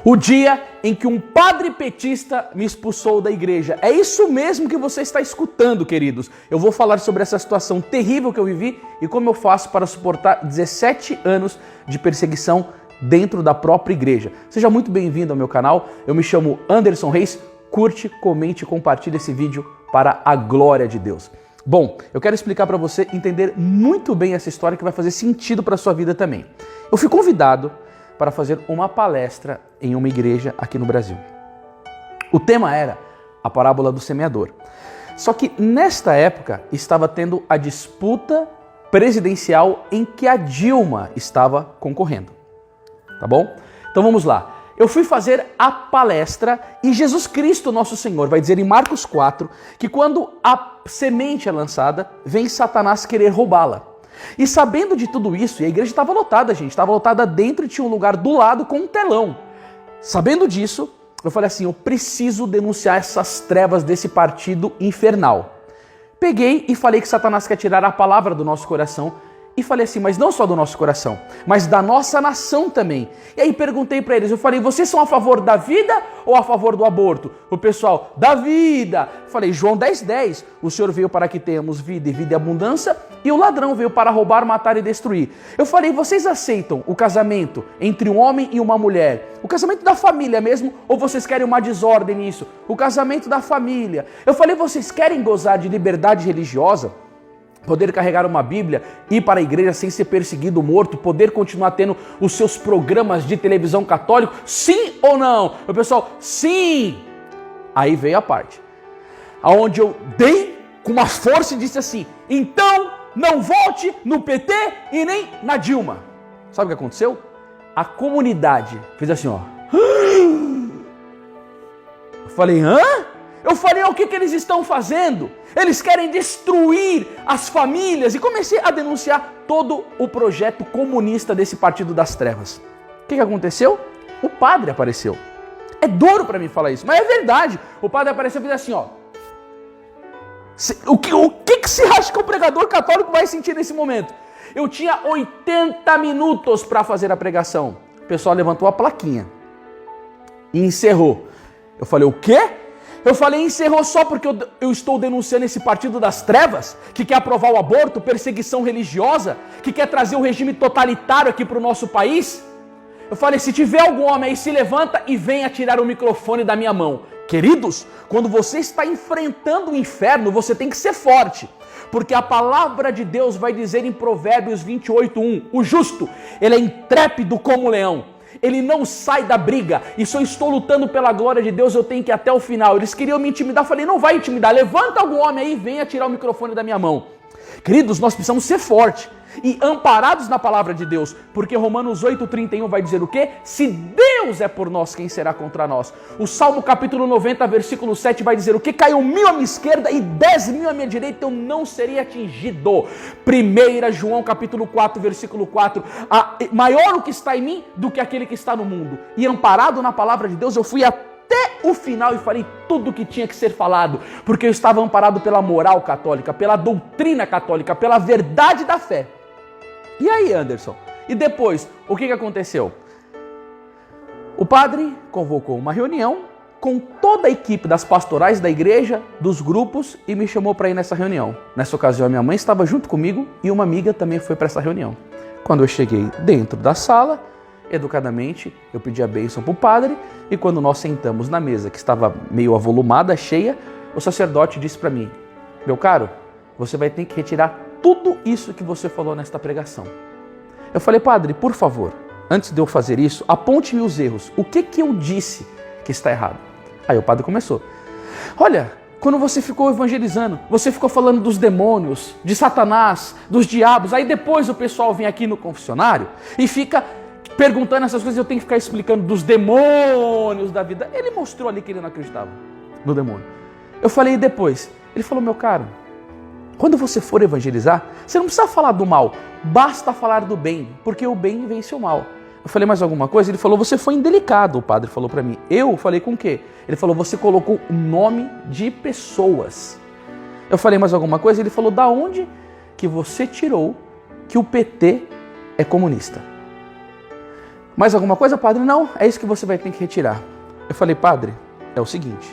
O dia em que um padre petista me expulsou da igreja. É isso mesmo que você está escutando, queridos. Eu vou falar sobre essa situação terrível que eu vivi e como eu faço para suportar 17 anos de perseguição dentro da própria igreja. Seja muito bem-vindo ao meu canal. Eu me chamo Anderson Reis. Curte, comente e compartilhe esse vídeo para a glória de Deus. Bom, eu quero explicar para você entender muito bem essa história que vai fazer sentido para a sua vida também. Eu fui convidado para fazer uma palestra em uma igreja aqui no Brasil. O tema era a parábola do semeador. Só que nesta época estava tendo a disputa presidencial em que a Dilma estava concorrendo. Tá bom? Então vamos lá. Eu fui fazer a palestra e Jesus Cristo, nosso Senhor, vai dizer em Marcos 4 que quando a semente é lançada, vem Satanás querer roubá-la. E sabendo de tudo isso, e a igreja estava lotada, gente, estava lotada dentro e tinha um lugar do lado com um telão. Sabendo disso, eu falei assim, eu preciso denunciar essas trevas desse partido infernal. Peguei e falei que Satanás quer tirar a palavra do nosso coração e falei assim, mas não só do nosso coração, mas da nossa nação também. E aí perguntei para eles, eu falei, vocês são a favor da vida ou a favor do aborto? O pessoal, da vida. Falei, João 10:10, o Senhor veio para que tenhamos vida e vida e abundância, e o ladrão veio para roubar, matar e destruir. Eu falei, vocês aceitam o casamento entre um homem e uma mulher? O casamento da família mesmo, ou vocês querem uma desordem nisso? O casamento da família. Eu falei, vocês querem gozar de liberdade religiosa? Poder carregar uma Bíblia, ir para a igreja sem ser perseguido, morto, poder continuar tendo os seus programas de televisão católico? Sim ou não? O pessoal, sim! Aí veio a parte, aonde eu dei com uma força e disse assim, então não vote no PT e nem na Dilma. Sabe o que aconteceu? A comunidade fez assim, ó. Eu falei, hã? Eu falei, o que eles estão fazendo? Eles querem destruir as famílias. E comecei a denunciar todo o projeto comunista desse partido das trevas. O que aconteceu? O padre apareceu. É duro para mim falar isso, mas é verdade. O padre apareceu e fez assim, ó. O que se acha que o pregador católico vai sentir nesse momento? Eu tinha 80 minutos para fazer a pregação. O pessoal levantou a plaquinha e encerrou. Eu falei, o quê? Eu falei, encerrou só porque eu estou denunciando esse partido das trevas, que quer aprovar o aborto, perseguição religiosa, que quer trazer um regime totalitário aqui para o nosso país? Eu falei, se tiver algum homem aí, se levanta e venha tirar o microfone da minha mão. Queridos, quando você está enfrentando o inferno, você tem que ser forte. Porque a palavra de Deus vai dizer em Provérbios 28:1, o justo, ele é intrépido como um leão. Ele não sai da briga, e se eu estou lutando pela glória de Deus, eu tenho que ir até o final. Eles queriam me intimidar, eu falei, não vai intimidar, levanta algum homem aí e venha tirar o microfone da minha mão. Queridos, nós precisamos ser fortes e amparados na palavra de Deus, porque Romanos 8:31 vai dizer o quê? Se Deus é por nós, quem será contra nós? O Salmo capítulo 90, versículo 7 vai dizer o quê? Caiu 1000 à minha esquerda e 10.000 à minha direita, eu não seria atingido. 1 João capítulo 4, versículo 4, maior o que está em mim do que aquele que está no mundo. E amparado na palavra de Deus, eu fui até o final e falei tudo o que tinha que ser falado, porque eu estava amparado pela moral católica, pela doutrina católica, pela verdade da fé. E aí, Anderson? E depois, o que aconteceu? O padre convocou uma reunião com toda a equipe das pastorais da igreja, dos grupos, e me chamou para ir nessa reunião. Nessa ocasião, a minha mãe estava junto comigo e uma amiga também foi para essa reunião. Quando eu cheguei dentro da sala, educadamente, eu pedi a bênção para o padre, e quando nós sentamos na mesa, que estava meio avolumada, cheia, o sacerdote disse para mim, meu caro, você vai ter que retirar tudo isso que você falou nesta pregação. Eu falei, padre, por favor, antes de eu fazer isso, aponte-me os erros. O que eu disse que está errado? Aí o padre começou. Olha, quando você ficou evangelizando, você ficou falando dos demônios, de Satanás, dos diabos. Aí depois o pessoal vem aqui no confessionário e fica perguntando essas coisas, eu tenho que ficar explicando dos demônios da vida. Ele mostrou ali que ele não acreditava no demônio. Eu falei, e depois? Ele falou, meu caro, quando você for evangelizar, você não precisa falar do mal, basta falar do bem, porque o bem vence o mal. Eu falei, mais alguma coisa? Ele falou, você foi indelicado, o padre falou para mim. Eu falei, com o quê? Ele falou, você colocou o nome de pessoas. Eu falei, mais alguma coisa? Ele falou, da onde que você tirou que o PT é comunista? Mais alguma coisa, padre? Não, é isso que você vai ter que retirar. Eu falei, padre, é o seguinte,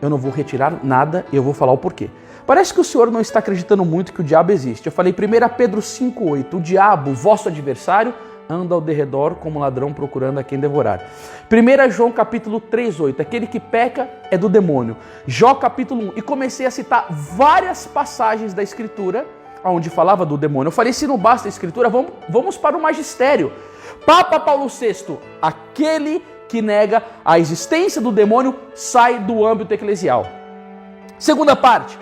eu não vou retirar nada e eu vou falar o porquê. Parece que o senhor não está acreditando muito que o diabo existe. Eu falei, 1 Pedro 5,8, o diabo, vosso adversário, anda ao derredor como ladrão procurando a quem devorar. 1 João capítulo 3,8, aquele que peca é do demônio. Jó capítulo 1, e comecei a citar várias passagens da escritura onde falava do demônio. Eu falei, se não basta a escritura, vamos para o magistério. Papa Paulo VI, aquele que nega a existência do demônio sai do âmbito eclesial. Segunda parte,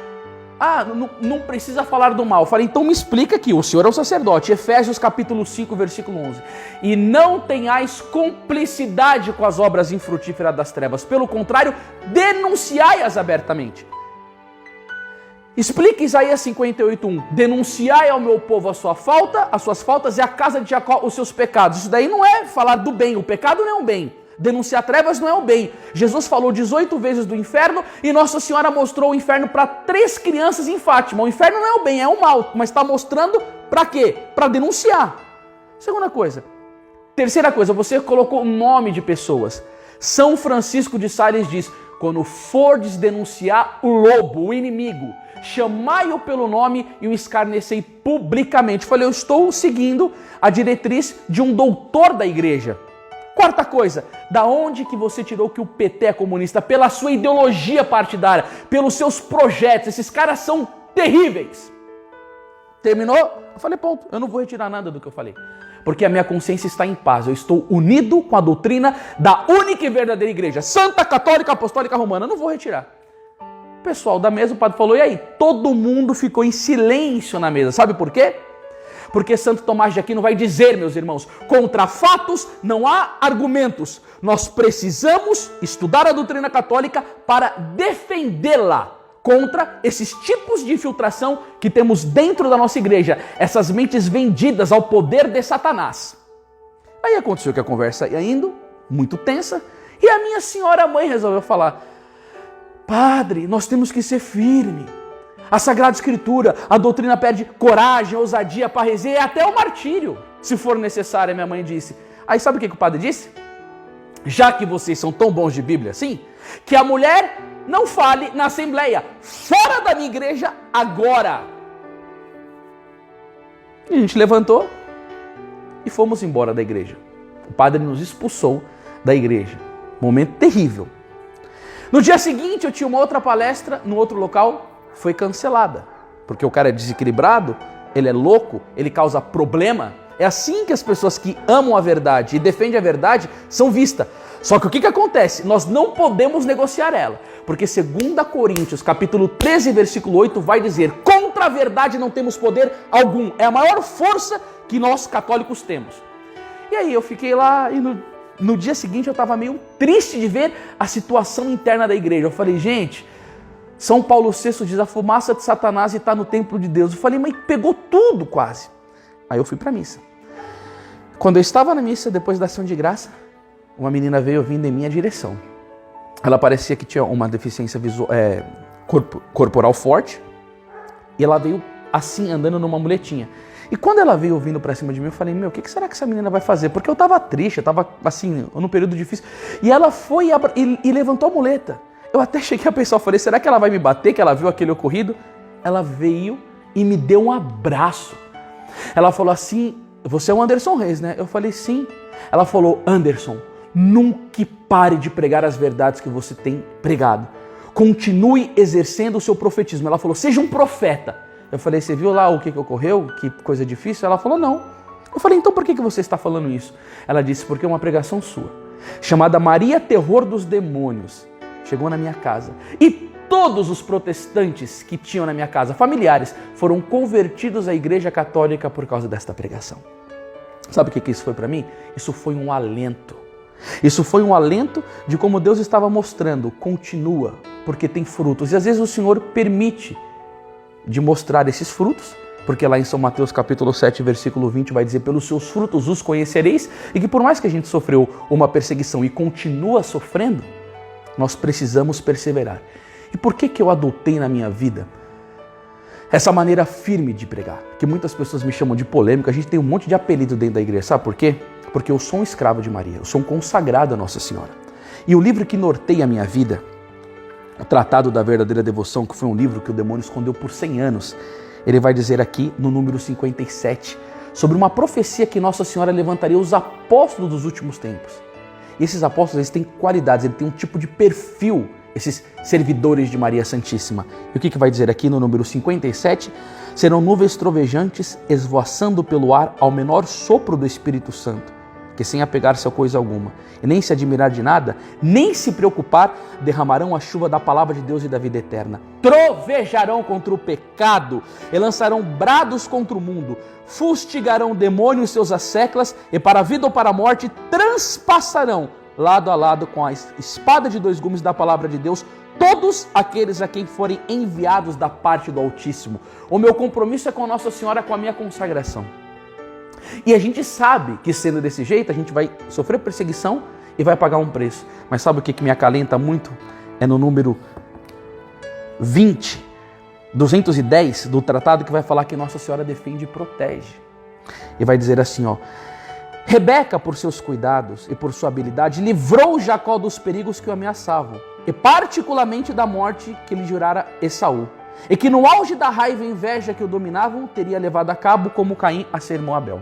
não precisa falar do mal. Eu falei, então me explica aqui, o senhor é um sacerdote. Efésios capítulo 5, versículo 11. E não tenhais cumplicidade com as obras infrutíferas das trevas. Pelo contrário, denunciai-as abertamente. Explica Isaías 58:1. Denunciai ao meu povo a sua falta, as suas faltas, e a casa de Jacó os seus pecados. Isso daí não é falar do bem, o pecado não é um bem. Denunciar trevas não é o bem. Jesus falou 18 vezes do inferno e Nossa Senhora mostrou o inferno para 3 crianças em Fátima. O inferno não é o bem, é o mal, mas está mostrando para quê? Para denunciar. Segunda coisa. Terceira coisa, você colocou o nome de pessoas. São Francisco de Sales diz, quando fordes denunciar o lobo, o inimigo, chamai-o pelo nome e o escarnecei publicamente. Falei, eu estou seguindo a diretriz de um doutor da igreja. Quarta coisa, da onde que você tirou que o PT é comunista? Pela sua ideologia partidária, pelos seus projetos, esses caras são terríveis. Terminou? Eu falei, ponto, eu não vou retirar nada do que eu falei. Porque a minha consciência está em paz, eu estou unido com a doutrina da única e verdadeira igreja, Santa Católica Apostólica Romana, eu não vou retirar. O pessoal da mesa, o padre falou, e aí? Todo mundo ficou em silêncio na mesa, sabe por quê? Porque Santo Tomás de Aquino vai dizer, meus irmãos, contra fatos não há argumentos. Nós precisamos estudar a doutrina católica para defendê-la contra esses tipos de infiltração que temos dentro da nossa igreja, essas mentes vendidas ao poder de Satanás. Aí aconteceu que a conversa ia indo, muito tensa, e a minha senhora mãe resolveu falar, padre, nós temos que ser firmes. A Sagrada Escritura, a doutrina pede coragem, ousadia, parresia e até o martírio, se for necessário, minha mãe disse. Aí sabe o que o padre disse? Já que vocês são tão bons de Bíblia assim, que a mulher não fale na assembleia, fora da minha igreja agora. E a gente levantou e fomos embora da igreja. O padre nos expulsou da igreja. Momento terrível. No dia seguinte eu tinha uma outra palestra no outro local, foi cancelada, porque o cara é desequilibrado, ele é louco, ele causa problema. É assim que as pessoas que amam a verdade e defendem a verdade são vistas. Só que o que acontece? Nós não podemos negociar ela, porque 2 Coríntios, capítulo 13, versículo 8, vai dizer, contra a verdade não temos poder algum. É a maior força que nós católicos temos. E aí eu fiquei lá e no dia seguinte eu estava meio triste de ver a situação interna da igreja. Eu falei, gente, São Paulo VI diz, a fumaça de Satanás está no templo de Deus. Eu falei, mas pegou tudo quase. Aí eu fui para a missa. Quando eu estava na missa, depois da ação de graça, uma menina veio vindo em minha direção. Ela parecia que tinha uma deficiência visual, corporal forte. E ela veio assim, andando numa muletinha. E quando ela veio vindo para cima de mim, eu falei, o que será que essa menina vai fazer? Porque eu estava triste, eu estava assim, num período difícil. E ela foi e levantou a muleta. Eu até cheguei a pensar, falei, será que ela vai me bater, que ela viu aquele ocorrido? Ela veio e me deu um abraço. Ela falou assim, você é o Anderson Reis, né? Eu falei, sim. Ela falou, Anderson, nunca pare de pregar as verdades que você tem pregado. Continue exercendo o seu profetismo. Ela falou, seja um profeta. Eu falei, você viu lá o que ocorreu? Que coisa difícil? Ela falou, não. Eu falei, então por que você está falando isso? Ela disse, porque é uma pregação sua, chamada Maria Terror dos Demônios. Chegou na minha casa e todos os protestantes que tinham na minha casa, familiares, foram convertidos à Igreja Católica por causa desta pregação. Sabe o que isso foi para mim? Isso foi um alento. Isso foi um alento de como Deus estava mostrando, continua, porque tem frutos. E às vezes o Senhor permite de mostrar esses frutos, porque lá em São Mateus capítulo 7, versículo 20 vai dizer, pelos seus frutos os conhecereis, e que por mais que a gente sofreu uma perseguição e continua sofrendo, nós precisamos perseverar. E por que eu adotei na minha vida essa maneira firme de pregar? Que muitas pessoas me chamam de polêmica, a gente tem um monte de apelido dentro da igreja, sabe por quê? porque eu sou um escravo de Maria, eu sou um consagrado a Nossa Senhora. E o livro que norteia a minha vida, o Tratado da Verdadeira Devoção, que foi um livro que o demônio escondeu por 100 anos, ele vai dizer aqui no número 57, sobre uma profecia que Nossa Senhora levantaria os apóstolos dos últimos tempos. E esses apóstolos, eles têm qualidades, eles têm um tipo de perfil, esses servidores de Maria Santíssima. E o que vai dizer aqui no número 57? Serão nuvens trovejantes esvoaçando pelo ar ao menor sopro do Espírito Santo, que sem apegar-se a coisa alguma, e nem se admirar de nada, nem se preocupar, derramarão a chuva da palavra de Deus e da vida eterna. Trovejarão contra o pecado, e lançarão brados contra o mundo, fustigarão demônios seus asseclas, e para a vida ou para a morte transpassarão, lado a lado com a espada de 2 gumes da palavra de Deus, todos aqueles a quem forem enviados da parte do Altíssimo. O meu compromisso é com Nossa Senhora, com a minha consagração. E a gente sabe que sendo desse jeito, a gente vai sofrer perseguição e vai pagar um preço. Mas sabe o que me acalenta muito? É no número 210 do tratado, que vai falar que Nossa Senhora defende e protege. E vai dizer assim, ó: Rebeca, por seus cuidados e por sua habilidade, livrou Jacó dos perigos que o ameaçavam, e particularmente da morte que lhe jurara Esaú, e que no auge da raiva e inveja que o dominavam, teria levado a cabo como Caim a seu irmão Abel.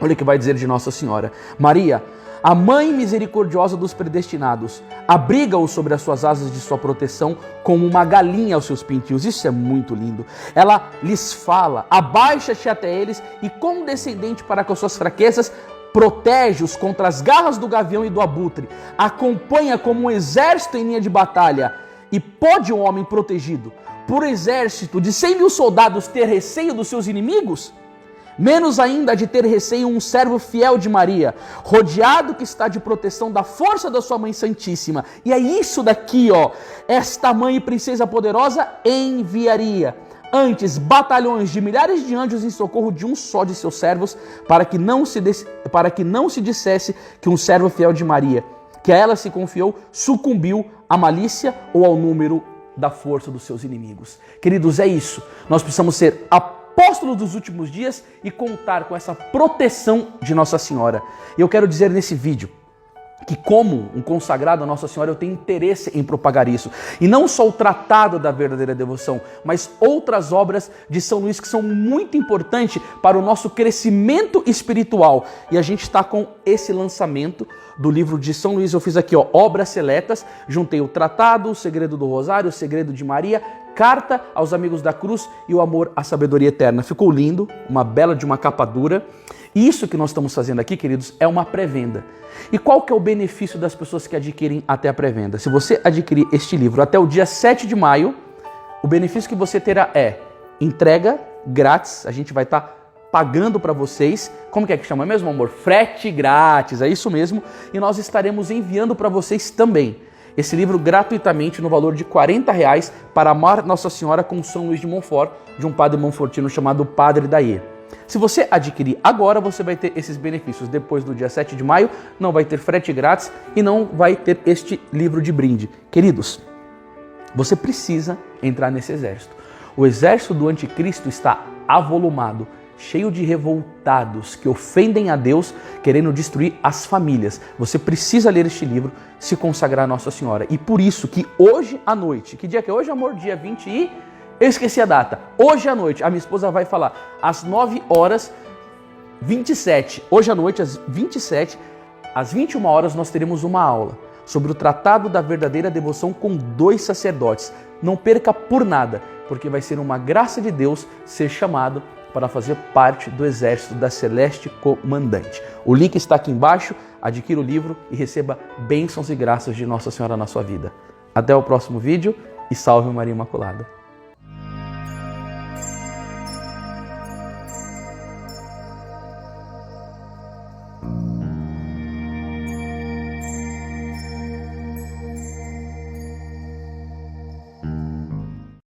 Olha o que vai dizer de Nossa Senhora. Maria, a mãe misericordiosa dos predestinados, abriga-os sobre as suas asas de sua proteção como uma galinha aos seus pintinhos. Isso é muito lindo. Ela lhes fala, abaixa-te até eles e, condescendente para com as suas fraquezas, protege-os contra as garras do gavião e do abutre, acompanha como um exército em linha de batalha. E pode um homem protegido por exército de 100.000 soldados ter receio dos seus inimigos? Menos ainda de ter receio um servo fiel de Maria, rodeado que está de proteção da força da sua Mãe Santíssima. E é isso daqui, ó. Esta Mãe e Princesa poderosa enviaria antes batalhões de milhares de anjos em socorro de um só de seus servos, para que não se dissesse que um servo fiel de Maria, que a ela se confiou, sucumbiu à malícia ou ao número da força dos seus inimigos. Queridos, é isso. Nós precisamos ser apóstolos dos últimos dias e contar com essa proteção de Nossa Senhora. E eu quero dizer nesse vídeo que, como um consagrado a Nossa Senhora, eu tenho interesse em propagar isso. E não só o Tratado da Verdadeira Devoção, mas outras obras de São Luís que são muito importantes para o nosso crescimento espiritual. E a gente está com esse lançamento do livro de São Luís. Eu fiz aqui, ó, Obras Seletas, juntei o Tratado, o Segredo do Rosário, o Segredo de Maria, Carta aos Amigos da Cruz e o Amor à Sabedoria Eterna. Ficou lindo, uma bela de uma capa dura. E isso que nós estamos fazendo aqui, queridos, é uma pré-venda. E qual que é o benefício das pessoas que adquirem até a pré-venda? Se você adquirir este livro até o dia 7 de maio, o benefício que você terá é entrega grátis. A gente vai estar pagando para vocês, como que é que chama mesmo, amor? Frete grátis, é isso mesmo. E nós estaremos enviando para vocês também esse livro gratuitamente no valor de R$40 para amar Nossa Senhora com São Luís de Montfort, de um padre monfortino chamado Padre Daí. Se você adquirir agora, você vai ter esses benefícios. Depois do dia 7 de maio, não vai ter frete grátis e não vai ter este livro de brinde. Queridos, você precisa entrar nesse exército. O exército do anticristo está avolumado, cheio de revoltados que ofendem a Deus, querendo destruir as famílias. Você precisa ler este livro, se consagrar a Nossa Senhora. E por isso que hoje à noite, que dia que é hoje, amor? Dia 20 e... eu esqueci a data. Hoje à noite, a minha esposa vai falar, às 9h27. Hoje à noite, às 27, às 21 horas, nós teremos uma aula sobre o Tratado da Verdadeira Devoção com 2 sacerdotes. Não perca por nada, porque vai ser uma graça de Deus ser chamado para fazer parte do exército da Celeste Comandante. O link está aqui embaixo, adquira o livro e receba bênçãos e graças de Nossa Senhora na sua vida. Até o próximo vídeo e salve Maria Imaculada.